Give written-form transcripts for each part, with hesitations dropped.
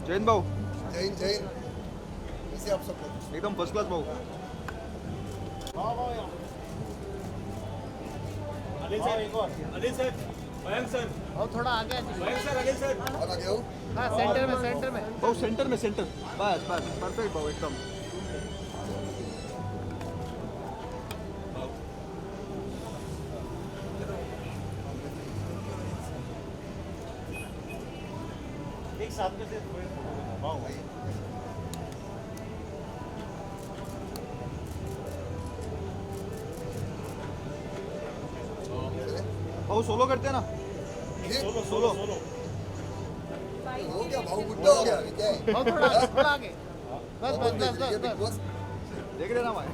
जैन भाऊ जैन जैन कैसे आप सब लोग? एकदम फर्स्ट क्लास भाऊ. अनिल सर एक और अनिल सर मयंक सर और थोड़ा आगे मयंक सर अनिल सर और आगे हो? हाँ सेंटर में भाऊ सेंटर में सेंटर. बस बस परफेक्ट भाऊ एकदम. एक साथ में से वाह भाई भाऊ सोलो करते हैं ना. ये सोलो सोलो सोलो हो गया भाऊ बुड्ढा हो गया अभी क्या है? और थोड़ा आगे बस बस बस ये बस बिग बस बॉस देख रहे ना भाई.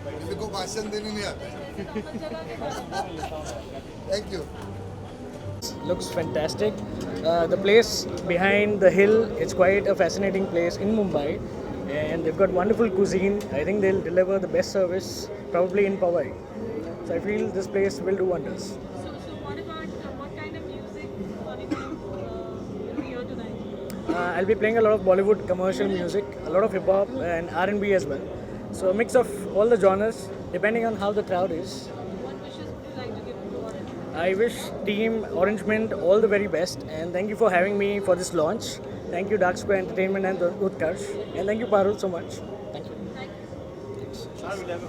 किसी को भाषण देने नहीं आता thank you Looks fantastic. The place behind the hill, it's quite a fascinating place in Mumbai, and they've got wonderful cuisine. I think they'll deliver the best service probably in Powai. So I feel this place will do wonders. So what about what kind of music are we going to hear tonight? I'll be playing a lot of Bollywood commercial music, a lot of hip hop and R&B as well. So a mix of all the genres, depending on how the crowd is. What wishes would you like to give to Orange? I wish Team Orange Mint all the very best, and thank you for having me for this launch. Thank you Dark Square Entertainment and Utkarsh, and thank you Parul so much. Thank you. चार मिले हमें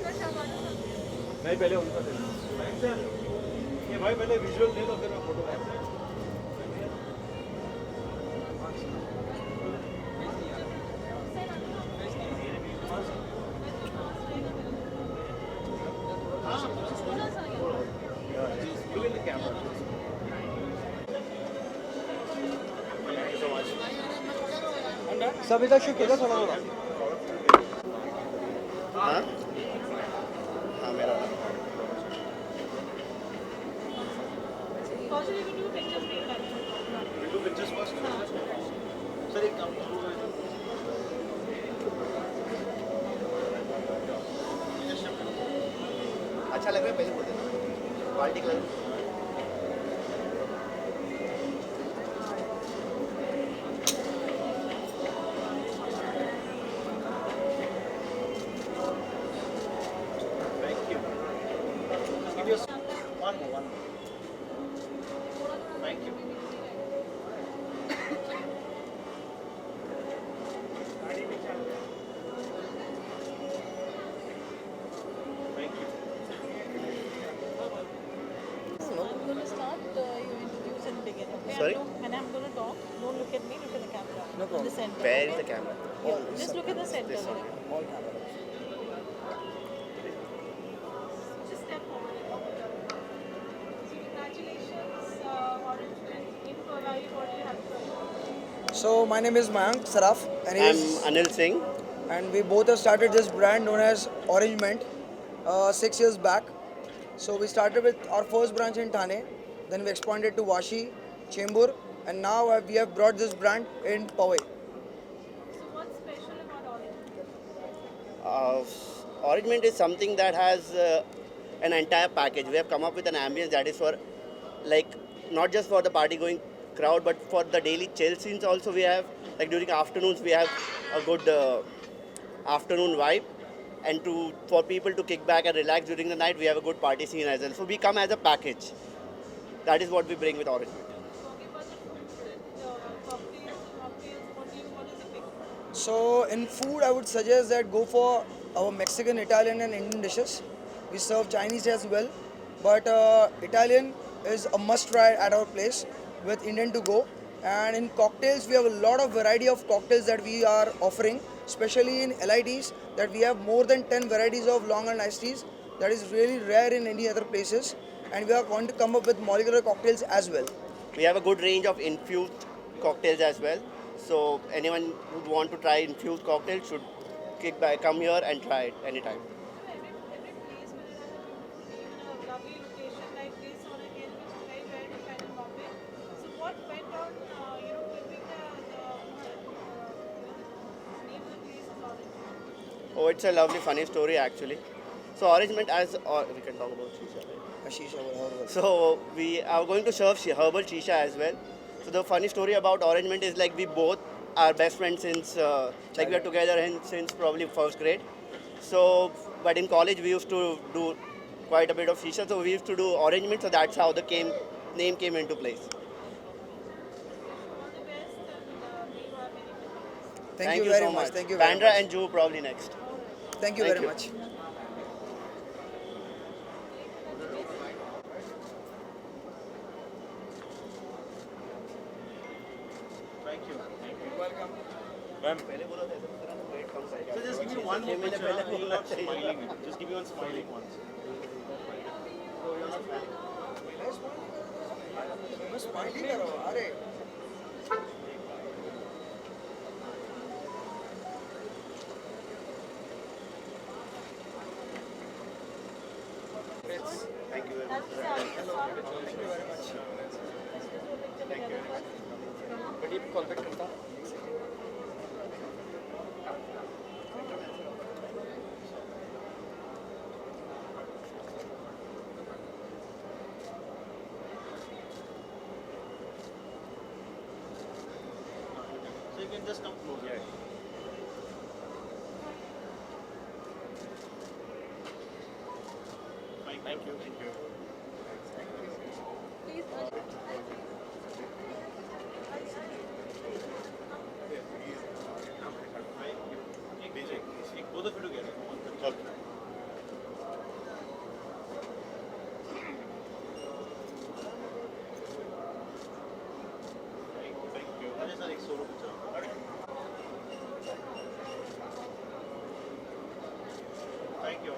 Prashant, मैं पहले उनका दे Mayank sir ये भाई पहले visual दे दो फिर मैं फोटो खींचता हूं look in the camera thank you so much सब इधर शिफ्ट हो जा थोड़ा थोड़ा. हाँ हाँ मेरा also you can do pictures being like we'll do pictures first sir एक काम अच्छा लग रहा है पहले बोल देना party colour Thank you. Just give us one more. Thank you. Thank you. I'm going to start, you introduce and begin. Okay? Sorry? When I'm going to talk, don't look at me, look at the camera. No problem. In the center. Where is okay? the camera? Yeah, just look at the center. This one. there. All cameras. Just step forward. So congratulations, Orange Mint in Powai. What do you have to say? So my name is Mayank Saraf, and he I'm is, Anil Singh. and we both have started this brand known as Orange Mint 6 years back. So we started with our first branch in Thane, then we expanded to Vashi, Chembur, and now we have brought this brand in Powai. So what's special about Orange? Orange Mint is something that has an entire package. We have come up with an ambience that is for, like, not just for the party going crowd, but for the daily chill scenes also. We have, like, during afternoons, we have a good afternoon vibe. And for people to kick back and relax during the night, we have a good party scene as well. So we come as a package. That is what we bring with Orange Mint. Talking about the food and cocktails, what is the pick? So in food, I would suggest that go for our Mexican, Italian, and Indian dishes. We serve Chinese as well, but Italian is a must-try at our place with Indian to go. And in cocktails, we have a lot of variety of cocktails that we are offering, especially in LITs, that we have more than 10 varieties of long and iced teas. That is really rare in any other places. And we are going to come up with molecular cocktails as well. We have a good range of infused cocktails as well. So anyone who want to try infused cocktails should kick back, come here and try it anytime. Every place will be in a lovely location like this or a hill which is very rare to find in Bombay. So what went on, bringing the name of the place is Orange? Oh, it's a lovely, funny story actually. So arrangement as we can talk about shisha. Right? Ashish, our So we are going to serve herbal shisha as well. So the funny story about arrangement is like we both are best friends since like we are together since probably first grade. So but in college we used to do quite a bit of shisha. So we used to do arrangement. So that's how the name came into place. All the best and may you have many more. Thank you very so much. Thank you very Bandra much. and Juhu probably next. Thank you Thank very you. much. So just give me one more picture. You're not smiling. Just give me one smiling once. बस smiling करो अरे Thank you very much. That's Thank you very much. बड़ी contact करता हूँ So you can just come close. Yeah. Thank you. Thank you. Please. Both of you together. Okay. Thank you. Ajay sir, एक solo picture. Thank you.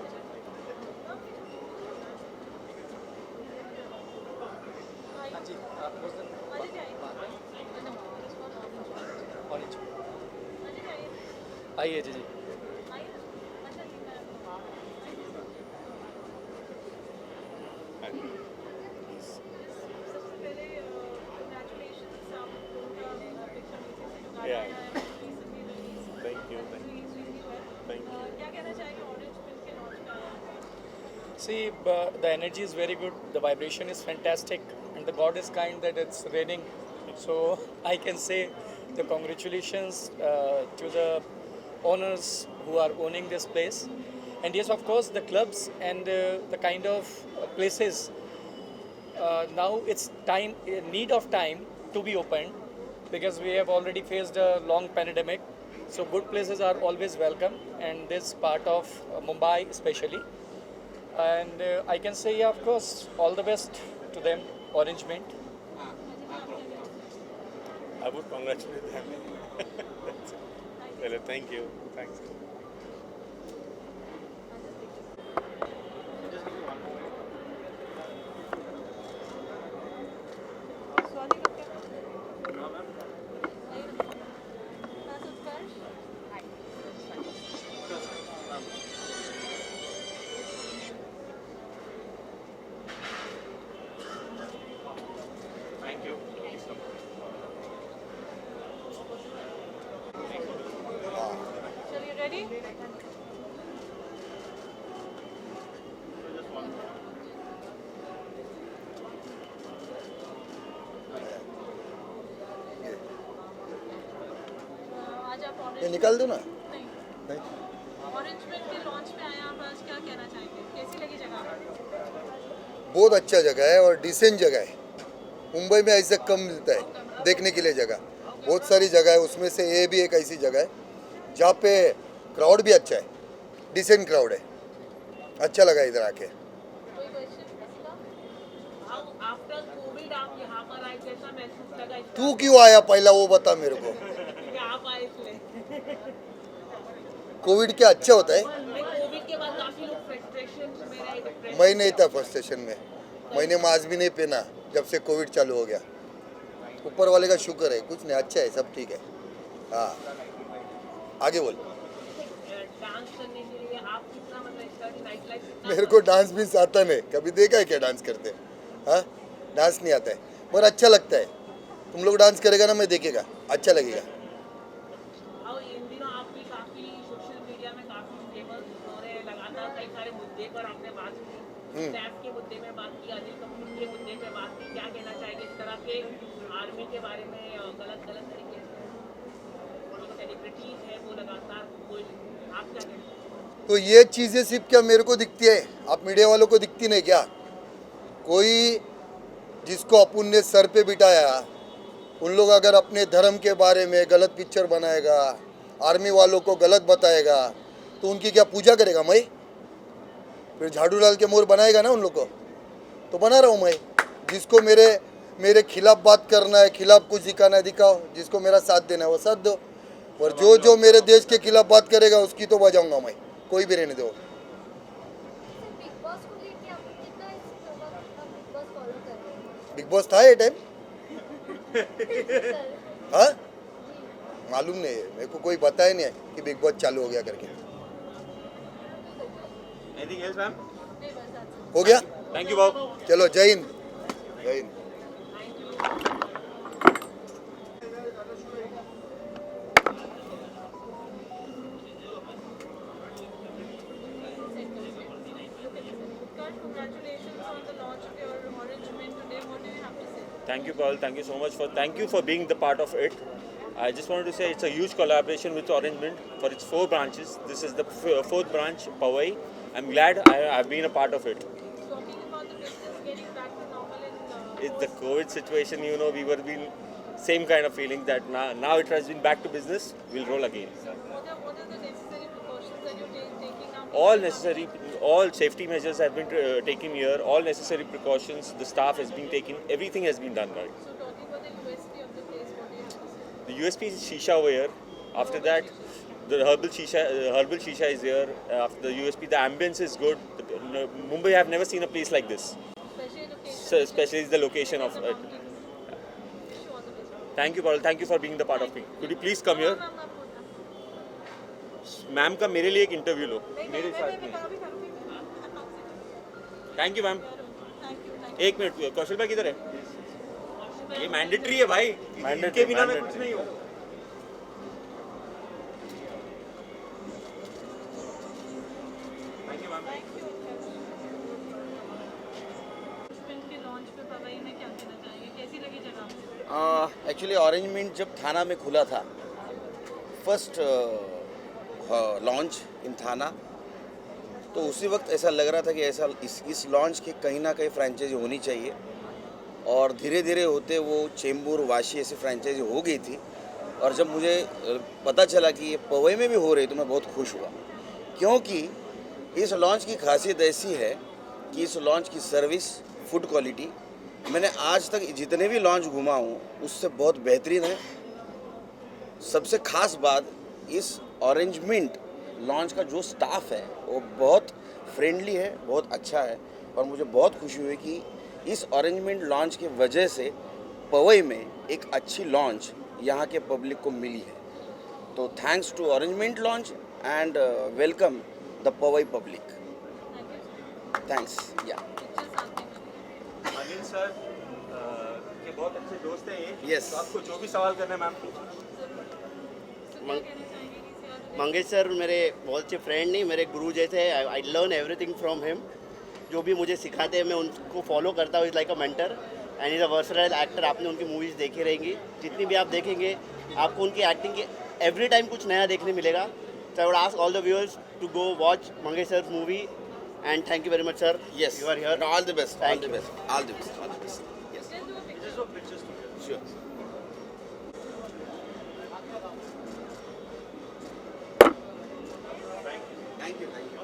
आइए जी जी Yeah. Thank you. Thank you. क्या कहना चाहेंगे orange film के launch पे आया है? See, the energy is very good, the vibration is fantastic, and the God is kind that it's raining. So I can say the congratulations to the owners who are owning this place. And yes, of course, the clubs and the kind of places. Now it's time, need of time to be opened because we have already faced a long pandemic. So good places are always welcome, and this part of Mumbai especially. And I can say, yeah, of course, all the best to them, Orange Mint. I would congratulate them. That's it. Well, thank you. Thanks. Swati का क्या? नहीं ना? बस उत्कर्ष? Thank you. चलिए ready? Just one. आज आप ये orange निकाल दो ना नहीं नहीं ऑरेंज फिल्म के लॉन्च पे आए आप आज क्या कहना चाहेंगे कैसी लगी जगह बहुत अच्छा जगह है और डिसेंट जगह है मुंबई में ऐसा कम मिलता है देखने के लिए जगह बहुत सारी जगह है उसमें से ये भी एक ऐसी जगह है जहाँ पे क्राउड भी अच्छा है डिसेंट क्राउड है अच्छा लगा इधर आके कोई क्वेश्चन आफ्टर कोविड आप यहाँ पर आए कैसा महसूस लगा इस तू क्यों आया पहला वो बता मेरे को कि आप आए इसलिए कोविड क्या अच्छा होता है नहीं कोविड के बाद काफी लोग फ्रस्ट्रेशन में रहे डिप्रेशन मैं नहीं था फर्स्ट स्टेशन में मैंने मास्क भी नहीं पहना जब से कोविड चालू हो गया ऊपर वाले का शुक्र है कुछ नहीं अच्छा है सब ठीक है हाँ आगे बोल डांस करने के लिए आप कितना मतलब इस तरह की नाइट लाइफ कितना मेरे को डांस भी आता नहीं कभी देखा है क्या डांस करते हाँ डांस नहीं आता है पर अच्छा लगता है तुम लोग डांस करेगा ना मैं देखेगा अच्छा लगेगा और इन दिनों आप भी काफी सोशल मीडिया में काफी फेमस हो रहे हैं लगातार कई सारे मुद्दे पर आपने बात की स्टैफ के मुद्दे में बात की अनिल कपूर के मुद्दे पे बात की क्या कहना चाहेंगे इस तरह के आर्मी के बारे में गलत तरीके से जो सेलिब्रिटीज है वो लगातार कोई आप क्या कहते हैं? तो ये चीज़ें सिर्फ क्या मेरे को दिखती है, आप मीडिया वालों को दिखती नहीं क्या? कोई जिसको अपन ने सर पे बिठाया उन लोग अगर अपने धर्म के बारे में गलत पिक्चर बनाएगा, आर्मी वालों को गलत बताएगा, तो उनकी क्या पूजा करेगा मैं? फिर झाड़ू डाल के मोर बनाएगा ना उन लोग को, तो बना रहा हूँ मैं। जिसको मेरे खिलाफ बात करना है, खिलाफ कुछ दिखाना है दिखाओ, जिसको मेरा साथ देना है वो साथ दो, और जो मेरे देश के खिलाफ बात करेगा उसकी तो बजाऊंगा मैं, कोई भी रहने दो। बिग बॉस था ये टाइम? हाँ, मालूम नहीं है मेरे को, कोई बताया नहीं है कि बिग बॉस चालू हो गया करके। Anything else, ma'am? हो गया? Thank you, Bob. चलो जय हिंद। जय Hind. Congratulations on the launch of your Orange Mint today. What do you have to say? Thank you, Paul. Thank you so much thank you for being the part of it. I just wanted to say it's a huge collaboration with Orange Mint for its 4 branches. This is the 4th branch, Powai. I'm glad I've been a part of it. Talking about the business getting back to normal in It's the COVID situation, we were been same kind of feeling that now it has been back to business. We'll roll again. what are the necessary precautions that you're taking now? All safety measures have been taken here. All necessary precautions. The staff has been taken. Everything has been done right. So talking about the USP of the place, what do you have to say? The USP is shisha over here. After that, the herbal shisha is here. After the USP, the ambience is good. Mumbai, I have never seen a place like this. Especially the location of it. Thank you, Paul. Thank you for being the part of me. Could you please come here? Ma'am का मेरे लिए एक interview लो मेरे साथ में। Thank you ma'am. एक minute, कौशल भाई किधर है? ये मैंडेटरी है भाई, इनके बिना मैं कुछ नहीं हूँ। Thank you ma'am. के लॉन्च पे पवई में क्या कहना चाहेंगे, कैसी लगी जगह? एक्चुअली ऑरेंज मिंट जब थाना में खुला था, फर्स्ट लॉन्च इन थाना, तो उसी वक्त ऐसा लग रहा था कि ऐसा इस लॉन्च के कहीं ना कहीं फ्रेंचाइजी होनी चाहिए, और धीरे धीरे होते वो चेंबूर, वाशी ऐसी फ्रेंचाइजी हो गई थी। और जब मुझे पता चला कि ये पवई में भी हो रही तो मैं बहुत खुश हुआ, क्योंकि इस लॉन्च की खासियत ऐसी है कि इस लॉन्च की सर्विस, फूड क्वालिटी, मैंने आज तक जितने भी लॉन्च घुमा हूँ उससे बहुत बेहतरीन है। सबसे खास बात, इस ऑरेंज मिंट लॉन्च का जो स्टाफ है वो बहुत फ्रेंडली है, बहुत अच्छा है, और मुझे बहुत खुशी हुई कि इस ऑरेंज मिंट लॉन्च की वजह से पवई में एक अच्छी लॉन्च यहाँ के पब्लिक को मिली है। तो thanks to orange mint launch and welcome the Powai public. Thanks. या अनिल सर के बहुत अच्छे दोस्त हैं ये। Yes. तो आपको जो भी सवाल करना है मैम पूछो। मंगेश सर मेरे बहुत अच्छे फ्रेंड नहीं, मेरे गुरु जैसे हैं। I learn everything from him. जो भी मुझे सिखाते हैं मैं उनको फॉलो करता हूँ। Is like a mentor and is a versatile actor. आपने उनकी मूवीज़ देखी रहेंगी, जितनी भी आप देखेंगे आपको उनकी एक्टिंग के एवरी टाइम कुछ नया देखने मिलेगा। So I would ask all the viewers to go watch Mangesh sir movie and thank you very much sir. Yes. You are here. All the best. Thank all the you. best. All the best. All the best. Yes. Sure. Thank you. Thank you.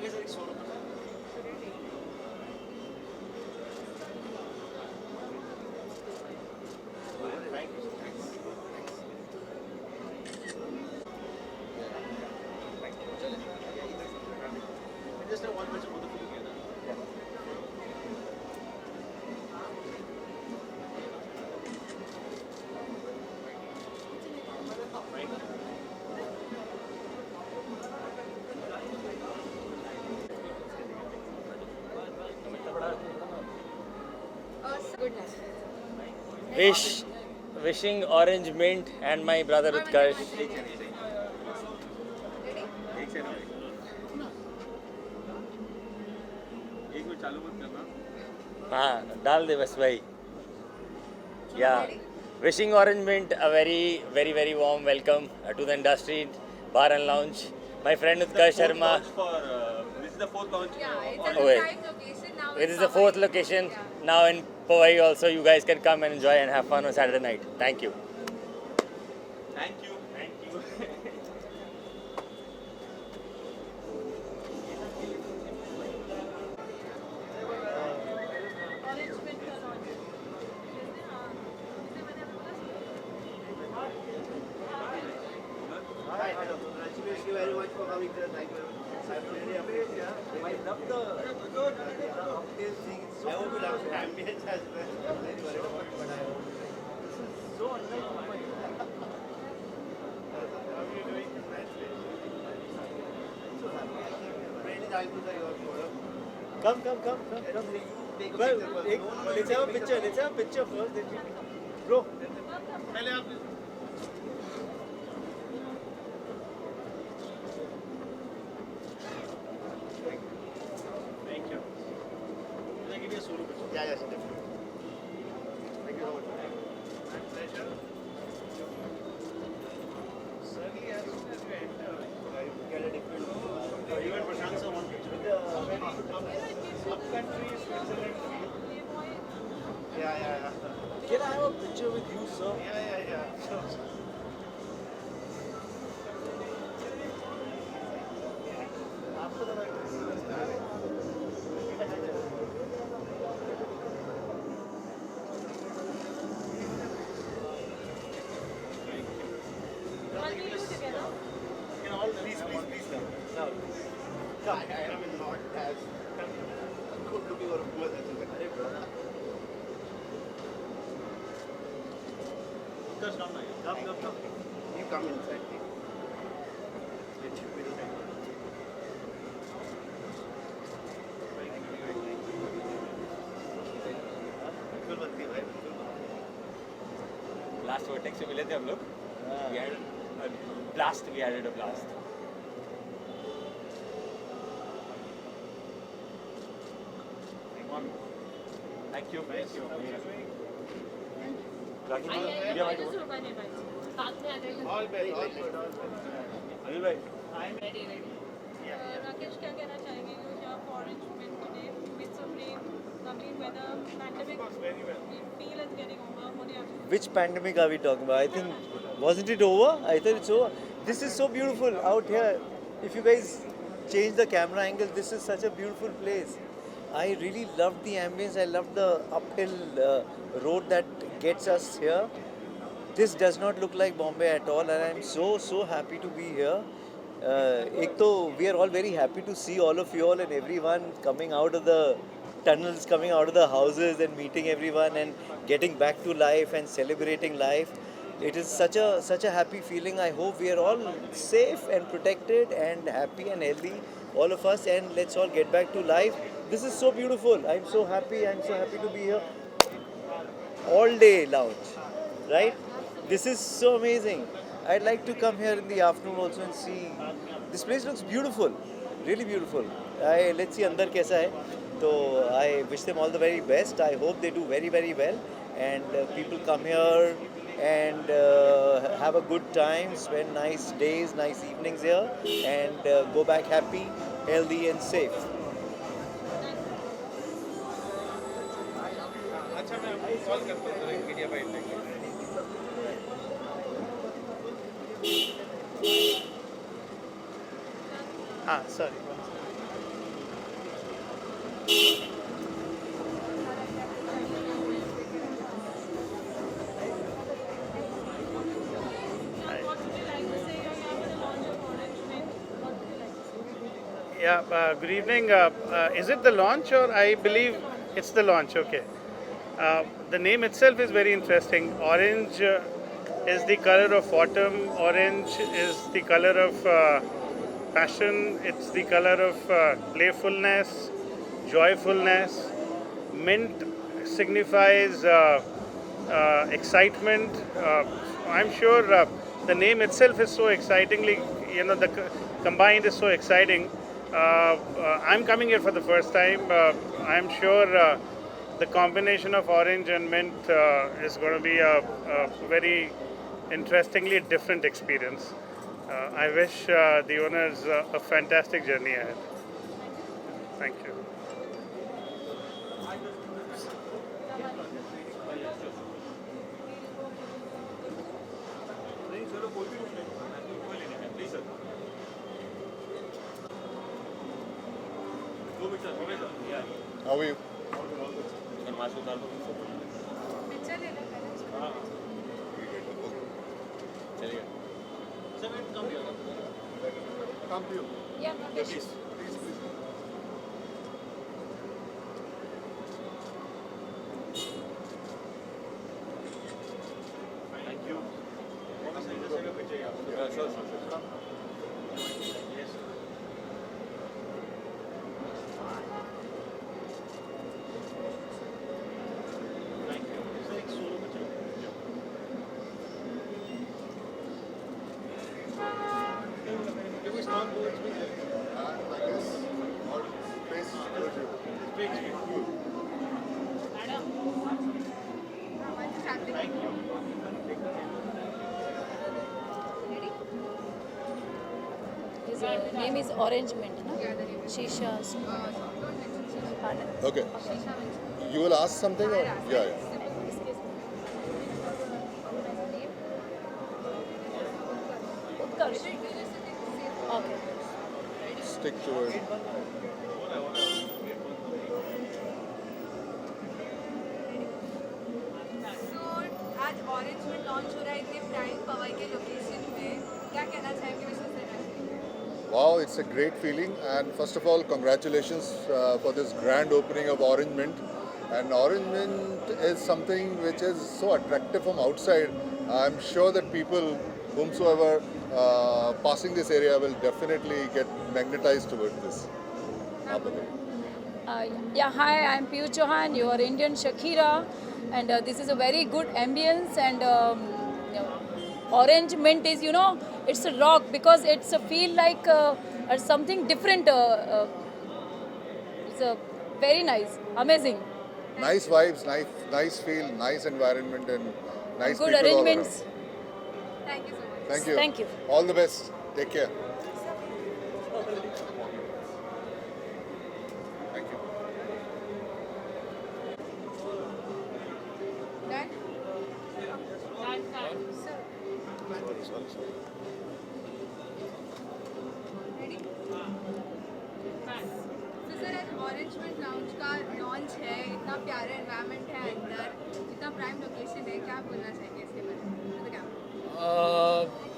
Wishing Orange Mint and my brother Utkarsh हाँ डाल दे बस भाई. Yeah, wishing Orange Mint a very warm welcome to the industry bar and lounge. My friend Utkarsh Sharma. This is the fourth launch. Oh, wait. This is the fourth location. Now in Powai also, you guys can come and enjoy and have fun on Saturday night. Thank you. Thank you. Orange winter launch. Thank you very much for coming here. Thank you. I really appreciate it. I love the uphill thing. I hope you love the ambience as well. I'm very worried about it, but I hope this is so unlike Mumbai. How are you doing? So happy. Really thankful that you are here. Come. Take a picture first. Let's have a picture. Let's have a picture first. Then we bro. पहले आप Yeah, definitely. Thank you so much. My pleasure. Certainly, as soon as you enter, you get a different. You and Prashant sir want picture with the very upcountry Switzerland feel. Yeah. Can I have a picture with you, sir? Yeah. Sure. After the What do you do together? Please, now. Come. I am not as good looking or poor as you. Arey brother. Come. You come inside. Let you be the time. Last vertex से मिले थे हम लोग. We had a blast. Thank you. Rakesh, I just hope I never. साथ में आ जाएगा. All good. Anil bhai. Ready. Rakesh, क्या कहना चाहेंगे? You have Orange Mint today with some rain, lovely weather, pandemic. We feel it's getting over. What do you have to say? Which pandemic are we talking about? I think, wasn't it over? I thought it's over. This is so beautiful out here. If you guys change the camera angle, this is such a beautiful place. I really loved the ambience. I loved the uphill road that gets us here. This does not look like Bombay at all, and I'm so happy to be here. एक तो we are all very happy to see all of you all and everyone coming out of the tunnels, coming out of the houses and meeting everyone and getting back to life and celebrating life. It is such a happy feeling. I hope we are all safe and protected and happy and healthy, all of us, and let's all get back to life. This is so beautiful. I'm so happy to be here. All day lounge, right? This is so amazing. I'd like to come here in the afternoon also and see. This place looks beautiful, really beautiful. Let's see अंदर कैसा है. So I wish them all the very best. I hope they do very well, and people come here and have a good time, spend nice days, nice evenings here, and go back happy, healthy, and safe. Sorry. Yeah, good evening. Is it the launch, or I believe it's the launch? Okay. The name itself is very interesting. Orange is the color of autumn. Orange is the color of passion. It's the color of playfulness, joyfulness. Mint signifies excitement. I'm sure the name itself is so excitingly, the combined is so exciting. I'm coming here for the first time. I'm sure the combination of orange and mint is going to be a very interestingly different experience. I wish the owners a fantastic journey ahead. Thank you. How are you? Come to you. Yeah, Please. His name is Orange Mint, no? Shisha. Okay. You will ask something or? Yeah. Utkarsh. Okay. Stick to it. आज orange में launch हो रहा है इतने prime पवाई के location में क्या कहना चाहेंगे विशेष Wow, it's a great feeling, and first of all, congratulations for this grand opening of Orange Mint. And Orange Mint is something which is so attractive from outside. I'm sure that people, whomsoever passing this area, will definitely get magnetized towards this. Yeah, hi, I'm Piyush Chauhan, your Indian Shakira, and this is a very good ambience. And Orange Mint is, you know, it's a rock because it's a feel like something different. It's a very nice, amazing. Nice vibes, nice feel, nice environment, and nice Good people all arrangements. around. Thank you so much. Thank you. Thank you. All the best. Take care. Thank you. Done? Sir आज orange mint lounge का launch है, इतना प्यारा environment है अंदर, इतना prime location है, क्या बोलना चाहेंगे इसके बारे में?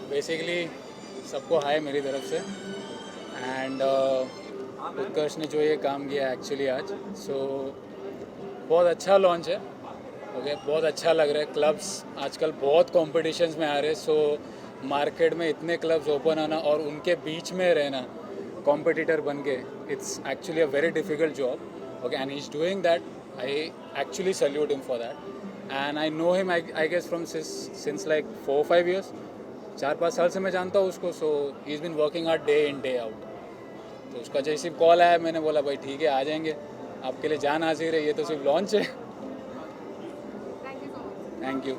बेसिकली सबको हाय मेरी तरफ से एंड उत्कर्ष ने जो ये काम किया एक्चुअली आज बहुत अच्छा लॉन्च है. ओके, बहुत अच्छा लग रहा है. क्लब्स आजकल बहुत कॉम्पिटिशन्स में आ रहे हैं, मार्केट में इतने क्लब्स ओपन आना और उनके बीच में रहना कॉम्पिटिटर बन के, it's actually a very difficult job. Okay, and he is doing that. I actually salute him for that. And I know him I guess from since like 4-5 years. 4-5 साल से मैं जानता हूँ उसको. So he is been working hard day in day out. तो उसका जैसे call आया मैंने बोला भाई ठीक है आ जाएंगे, आपके लिए जान हाजिर है, ये तो सिर्फ लॉन्च है. Thank you.